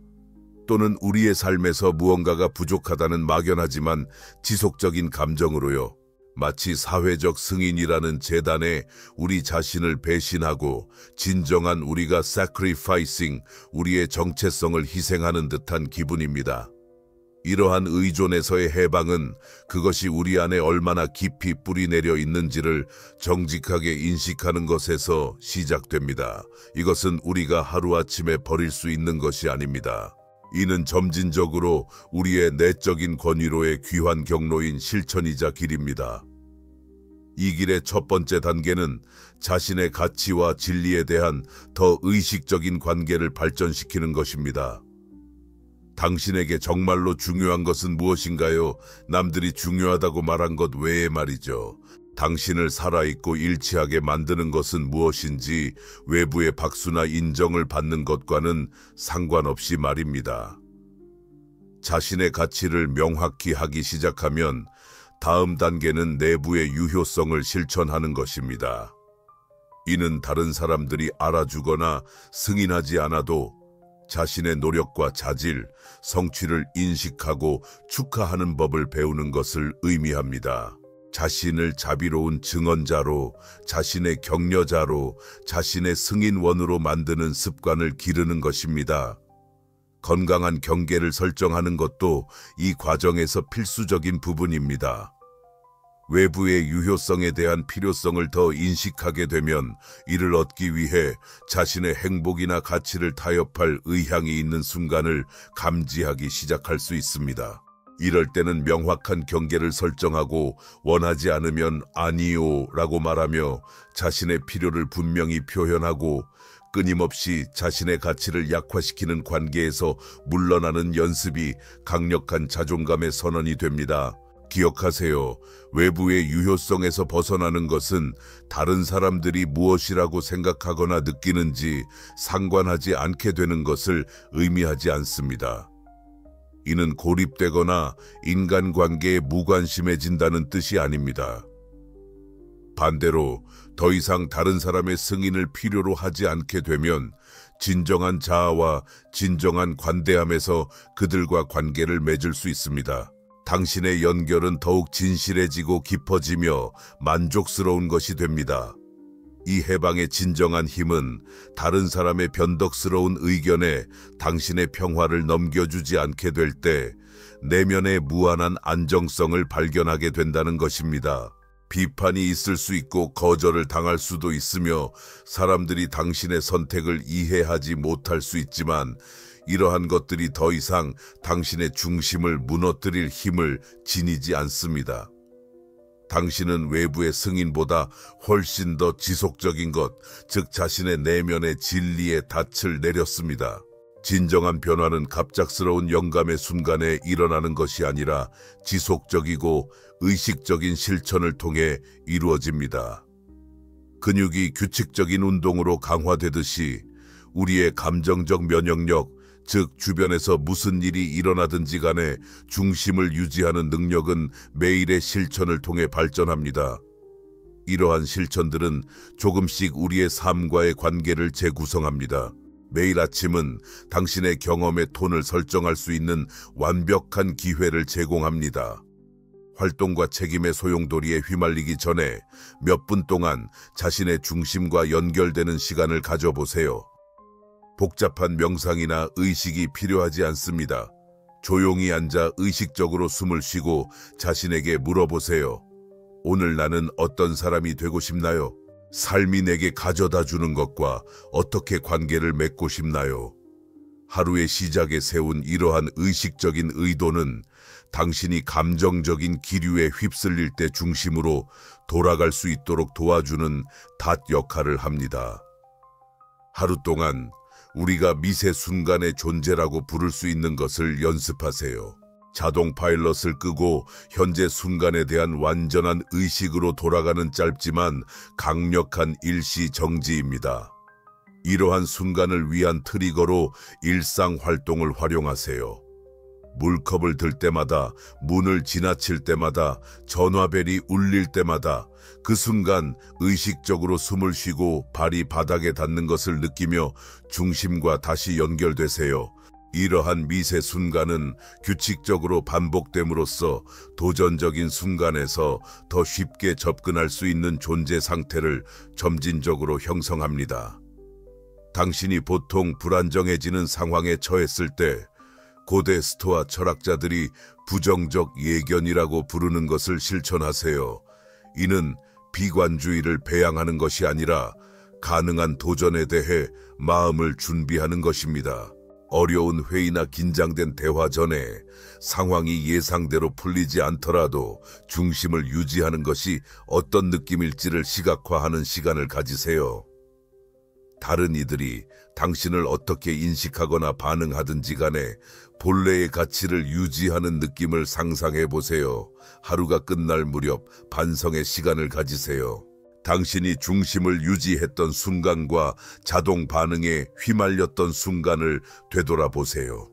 또는 우리의 삶에서 무언가가 부족하다는 막연하지만 지속적인 감정으로요. 마치 사회적 승인이라는 재단에 우리 자신을 배신하고 진정한 우리가 sacrificing, 우리의 정체성을 희생하는 듯한 기분입니다. 이러한 의존에서의 해방은 그것이 우리 안에 얼마나 깊이 뿌리내려 있는지를 정직하게 인식하는 것에서 시작됩니다. 이것은 우리가 하루아침에 버릴 수 있는 것이 아닙니다. 이는 점진적으로 우리의 내적인 권위로의 귀한 경로인 실천이자 길입니다. 이 길의 첫 번째 단계는 자신의 가치와 진리에 대한 더 의식적인 관계를 발전시키는 것입니다. 당신에게 정말로 중요한 것은 무엇인가요? 남들이 중요하다고 말한 것 외에 말이죠. 당신을 살아있고 일치하게 만드는 것은 무엇인지 외부의 박수나 인정을 받는 것과는 상관없이 말입니다. 자신의 가치를 명확히 하기 시작하면 다음 단계는 내부의 유효성을 실천하는 것입니다. 이는 다른 사람들이 알아주거나 승인하지 않아도 자신의 노력과 자질, 성취를 인식하고 축하하는 법을 배우는 것을 의미합니다. 자신을 자비로운 증언자로, 자신의 격려자로, 자신의 승인원으로 만드는 습관을 기르는 것입니다. 건강한 경계를 설정하는 것도 이 과정에서 필수적인 부분입니다. 외부의 유효성에 대한 필요성을 더 인식하게 되면 이를 얻기 위해 자신의 행복이나 가치를 타협할 의향이 있는 순간을 감지하기 시작할 수 있습니다. 이럴 때는 명확한 경계를 설정하고 원하지 않으면 아니요 라고 말하며 자신의 필요를 분명히 표현하고 끊임없이 자신의 가치를 약화시키는 관계에서 물러나는 연습이 강력한 자존감의 선언이 됩니다. 기억하세요. 외부의 유효성에서 벗어나는 것은 다른 사람들이 무엇이라고 생각하거나 느끼는지 상관하지 않게 되는 것을 의미하지 않습니다. 이는 고립되거나 인간관계에 무관심해진다는 뜻이 아닙니다. 반대로 더 이상 다른 사람의 승인을 필요로 하지 않게 되면 진정한 자아와 진정한 관대함에서 그들과 관계를 맺을 수 있습니다. 당신의 연결은 더욱 진실해지고 깊어지며 만족스러운 것이 됩니다. 이 해방의 진정한 힘은 다른 사람의 변덕스러운 의견에 당신의 평화를 넘겨주지 않게 될 때 내면의 무한한 안정성을 발견하게 된다는 것입니다. 비판이 있을 수 있고 거절을 당할 수도 있으며 사람들이 당신의 선택을 이해하지 못할 수 있지만 이러한 것들이 더 이상 당신의 중심을 무너뜨릴 힘을 지니지 않습니다. 당신은 외부의 승인보다 훨씬 더 지속적인 것, 즉 자신의 내면의 진리의 닻을 내렸습니다. 진정한 변화는 갑작스러운 영감의 순간에 일어나는 것이 아니라 지속적이고 의식적인 실천을 통해 이루어집니다. 근육이 규칙적인 운동으로 강화되듯이 우리의 감정적 면역력, 즉 주변에서 무슨 일이 일어나든지 간에 중심을 유지하는 능력은 매일의 실천을 통해 발전합니다. 이러한 실천들은 조금씩 우리의 삶과의 관계를 재구성합니다. 매일 아침은 당신의 경험의 톤을 설정할 수 있는 완벽한 기회를 제공합니다. 활동과 책임의 소용돌이에 휘말리기 전에 몇 분 동안 자신의 중심과 연결되는 시간을 가져보세요. 복잡한 명상이나 의식이 필요하지 않습니다. 조용히 앉아 의식적으로 숨을 쉬고 자신에게 물어보세요. 오늘 나는 어떤 사람이 되고 싶나요? 삶이 내게 가져다 주는 것과 어떻게 관계를 맺고 싶나요? 하루의 시작에 세운 이러한 의식적인 의도는 당신이 감정적인 기류에 휩쓸릴 때 중심으로 돌아갈 수 있도록 도와주는 닷 역할을 합니다. 하루 동안 우리가 미세 순간의 존재라고 부를 수 있는 것을 연습하세요. 자동 파일럿을 끄고 현재 순간에 대한 완전한 의식으로 돌아가는 짧지만 강력한 일시정지입니다. 이러한 순간을 위한 트리거로 일상 활동을 활용하세요. 물컵을 들 때마다, 문을 지나칠 때마다, 전화벨이 울릴 때마다 그 순간 의식적으로 숨을 쉬고 발이 바닥에 닿는 것을 느끼며 중심과 다시 연결되세요. 이러한 미세 순간은 규칙적으로 반복됨으로써 도전적인 순간에서 더 쉽게 접근할 수 있는 존재 상태를 점진적으로 형성합니다. 당신이 보통 불안정해지는 상황에 처했을 때 고대 스토아 철학자들이 부정적 예견이라고 부르는 것을 실천하세요. 이는 비관주의를 배양하는 것이 아니라 가능한 도전에 대해 마음을 준비하는 것입니다. 어려운 회의나 긴장된 대화 전에 상황이 예상대로 풀리지 않더라도 중심을 유지하는 것이 어떤 느낌일지를 시각화하는 시간을 가지세요. 다른 이들이 당신을 어떻게 인식하거나 반응하든지 간에 본래의 가치를 유지하는 느낌을 상상해 보세요. 하루가 끝날 무렵 반성의 시간을 가지세요. 당신이 중심을 유지했던 순간과 자동 반응에 휘말렸던 순간을 되돌아보세요.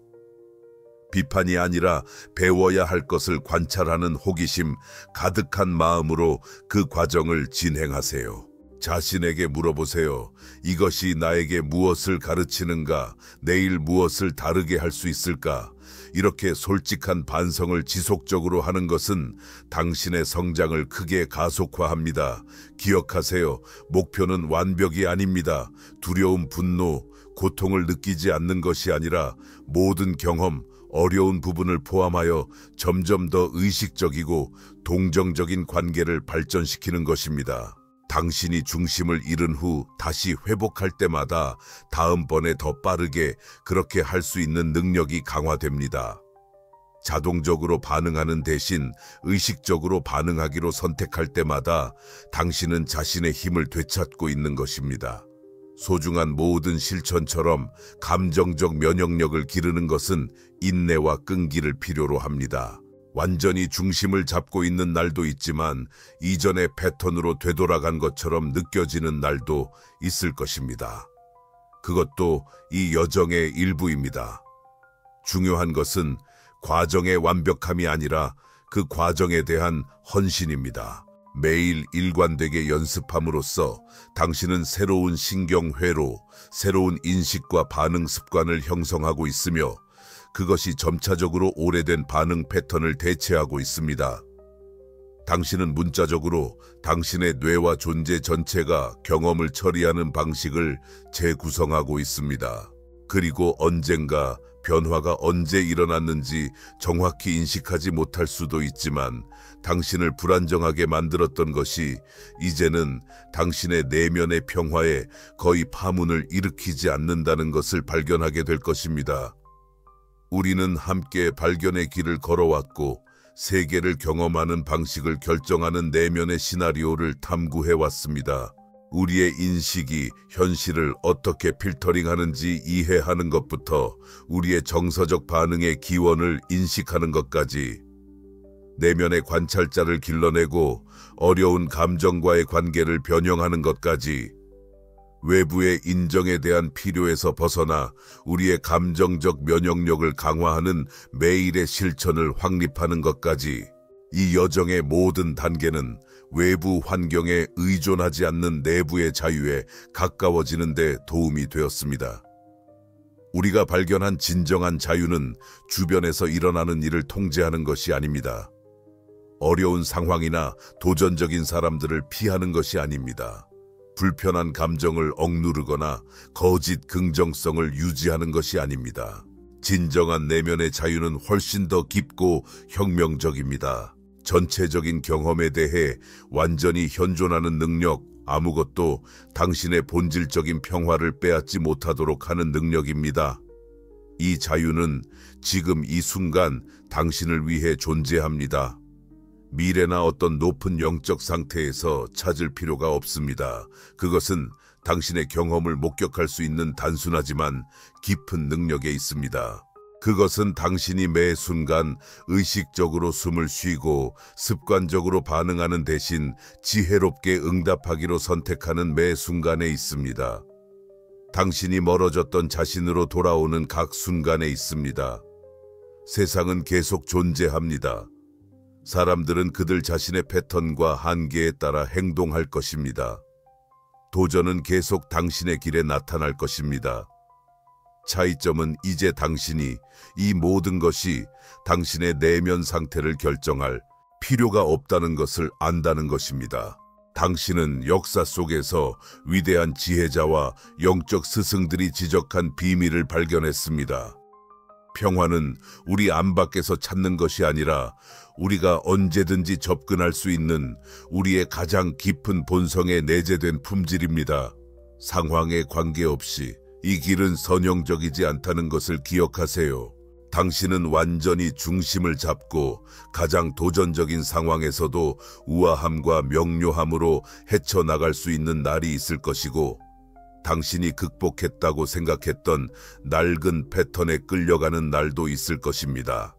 비판이 아니라 배워야 할 것을 관찰하는 호기심 가득한 마음으로 그 과정을 진행하세요. 자신에게 물어보세요. 이것이 나에게 무엇을 가르치는가? 내일 무엇을 다르게 할 수 있을까? 이렇게 솔직한 반성을 지속적으로 하는 것은 당신의 성장을 크게 가속화합니다. 기억하세요. 목표는 완벽이 아닙니다. 두려움, 분노, 고통을 느끼지 않는 것이 아니라 모든 경험, 어려운 부분을 포함하여 점점 더 의식적이고 동정적인 관계를 발전시키는 것입니다. 당신이 중심을 잃은 후 다시 회복할 때마다 다음번에 더 빠르게 그렇게 할 수 있는 능력이 강화됩니다. 자동적으로 반응하는 대신 의식적으로 반응하기로 선택할 때마다 당신은 자신의 힘을 되찾고 있는 것입니다. 소중한 모든 실천처럼 감정적 면역력을 기르는 것은 인내와 끈기를 필요로 합니다. 완전히 중심을 잡고 있는 날도 있지만 이전의 패턴으로 되돌아간 것처럼 느껴지는 날도 있을 것입니다. 그것도 이 여정의 일부입니다. 중요한 것은 과정의 완벽함이 아니라 그 과정에 대한 헌신입니다. 매일 일관되게 연습함으로써 당신은 새로운 신경회로, 새로운 인식과 반응 습관을 형성하고 있으며 그것이 점차적으로 오래된 반응 패턴을 대체하고 있습니다. 당신은 문자적으로 당신의 뇌와 존재 전체가 경험을 처리하는 방식을 재구성하고 있습니다. 그리고 언젠가 변화가 언제 일어났는지 정확히 인식하지 못할 수도 있지만 당신을 불안정하게 만들었던 것이 이제는 당신의 내면의 평화에 거의 파문을 일으키지 않는다는 것을 발견하게 될 것입니다. 우리는 함께 발견의 길을 걸어왔고 세계를 경험하는 방식을 결정하는 내면의 시나리오를 탐구해왔습니다. 우리의 인식이 현실을 어떻게 필터링하는지 이해하는 것부터 우리의 정서적 반응의 기원을 인식하는 것까지 내면의 관찰자를 길러내고 어려운 감정과의 관계를 변형하는 것까지 외부의 인정에 대한 필요에서 벗어나 우리의 감정적 면역력을 강화하는 매일의 실천을 확립하는 것까지 이 여정의 모든 단계는 외부 환경에 의존하지 않는 내부의 자유에 가까워지는 데 도움이 되었습니다. 우리가 발견한 진정한 자유는 주변에서 일어나는 일을 통제하는 것이 아닙니다. 어려운 상황이나 도전적인 사람들을 피하는 것이 아닙니다. 불편한 감정을 억누르거나 거짓 긍정성을 유지하는 것이 아닙니다. 진정한 내면의 자유는 훨씬 더 깊고 혁명적입니다. 전체적인 경험에 대해 완전히 현존하는 능력, 아무것도 당신의 본질적인 평화를 빼앗지 못하도록 하는 능력입니다. 이 자유는 지금 이 순간 당신을 위해 존재합니다. 미래나 어떤 높은 영적 상태에서 찾을 필요가 없습니다. 그것은 당신의 경험을 목격할 수 있는 단순하지만 깊은 능력에 있습니다. 그것은 당신이 매 순간 의식적으로 숨을 쉬고 습관적으로 반응하는 대신 지혜롭게 응답하기로 선택하는 매 순간에 있습니다. 당신이 멀어졌던 자신으로 돌아오는 각 순간에 있습니다. 세상은 계속 존재합니다. 사람들은 그들 자신의 패턴과 한계에 따라 행동할 것입니다. 도전은 계속 당신의 길에 나타날 것입니다. 차이점은 이제 당신이 이 모든 것이 당신의 내면 상태를 결정할 필요가 없다는 것을 안다는 것입니다. 당신은 역사 속에서 위대한 지혜자와 영적 스승들이 지적한 비밀을 발견했습니다. 평화는 우리 안 밖에서 찾는 것이 아니라 우리가 언제든지 접근할 수 있는 우리의 가장 깊은 본성에 내재된 품질입니다. 상황에 관계없이 이 길은 선형적이지 않다는 것을 기억하세요. 당신은 완전히 중심을 잡고 가장 도전적인 상황에서도 우아함과 명료함으로 헤쳐나갈 수 있는 날이 있을 것이고 당신이 극복했다고 생각했던 낡은 패턴에 끌려가는 날도 있을 것입니다.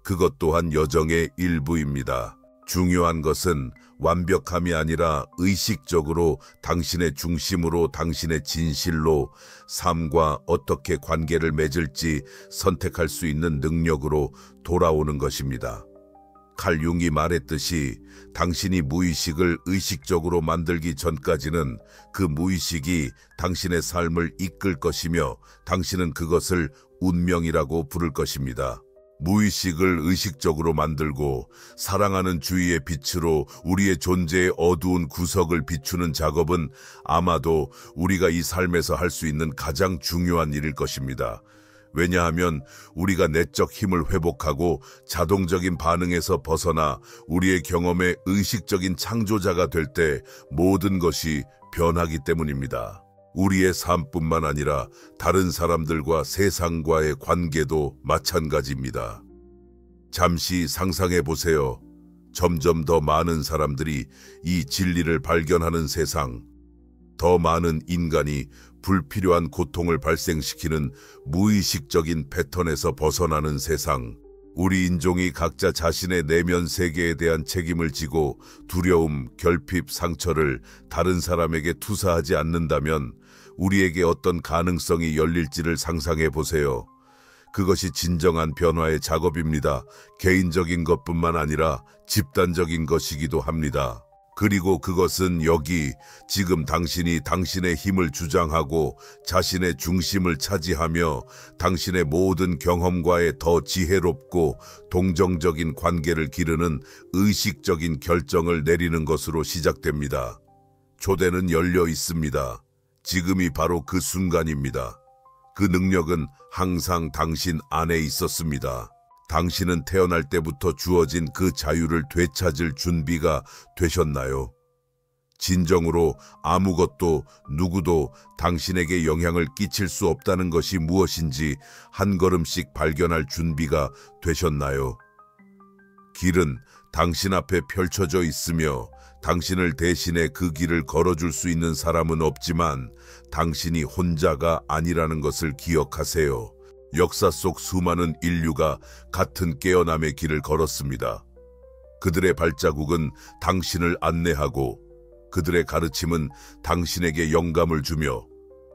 그것 또한 여정의 일부입니다. 중요한 것은 완벽함이 아니라 의식적으로 당신의 중심으로 당신의 진실로 삶과 어떻게 관계를 맺을지 선택할 수 있는 능력으로 돌아오는 것입니다. 칼 융이 말했듯이 당신이 무의식을 의식적으로 만들기 전까지는 그 무의식이 당신의 삶을 이끌 것이며 당신은 그것을 운명이라고 부를 것입니다. 무의식을 의식적으로 만들고 사랑하는 주위의 빛으로 우리의 존재의 어두운 구석을 비추는 작업은 아마도 우리가 이 삶에서 할 수 있는 가장 중요한 일일 것입니다. 왜냐하면 우리가 내적 힘을 회복하고 자동적인 반응에서 벗어나 우리의 경험의 의식적인 창조자가 될 때 모든 것이 변하기 때문입니다. 우리의 삶뿐만 아니라 다른 사람들과 세상과의 관계도 마찬가지입니다. 잠시 상상해 보세요. 점점 더 많은 사람들이 이 진리를 발견하는 세상, 더 많은 인간이 불필요한 고통을 발생시키는 무의식적인 패턴에서 벗어나는 세상, 우리 인종이 각자 자신의 내면 세계에 대한 책임을 지고 두려움, 결핍, 상처를 다른 사람에게 투사하지 않는다면 우리에게 어떤 가능성이 열릴지를 상상해 보세요. 그것이 진정한 변화의 작업입니다. 개인적인 것뿐만 아니라 집단적인 것이기도 합니다. 그리고 그것은 여기 지금 당신이 당신의 힘을 주장하고 자신의 중심을 차지하며 당신의 모든 경험과의 더 지혜롭고 동정적인 관계를 기르는 의식적인 결정을 내리는 것으로 시작됩니다. 초대는 열려 있습니다. 지금이 바로 그 순간입니다. 그 능력은 항상 당신 안에 있었습니다. 당신은 태어날 때부터 주어진 그 자유를 되찾을 준비가 되셨나요? 진정으로 아무것도 누구도 당신에게 영향을 끼칠 수 없다는 것이 무엇인지 한 걸음씩 발견할 준비가 되셨나요? 길은 당신 앞에 펼쳐져 있으며 당신을 대신해 그 길을 걸어줄 수 있는 사람은 없지만 당신이 혼자가 아니라는 것을 기억하세요. 역사 속 수많은 인류가 같은 깨어남의 길을 걸었습니다. 그들의 발자국은 당신을 안내하고 그들의 가르침은 당신에게 영감을 주며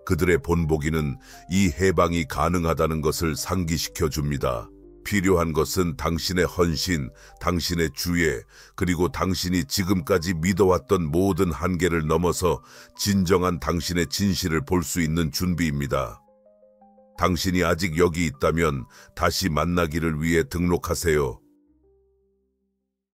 그들의 본보기는 이 해방이 가능하다는 것을 상기시켜 줍니다. 필요한 것은 당신의 헌신, 당신의 주의, 그리고 당신이 지금까지 믿어왔던 모든 한계를 넘어서 진정한 당신의 진실을 볼 수 있는 준비입니다. 당신이 아직 여기 있다면 다시 만나기를 위해 등록하세요.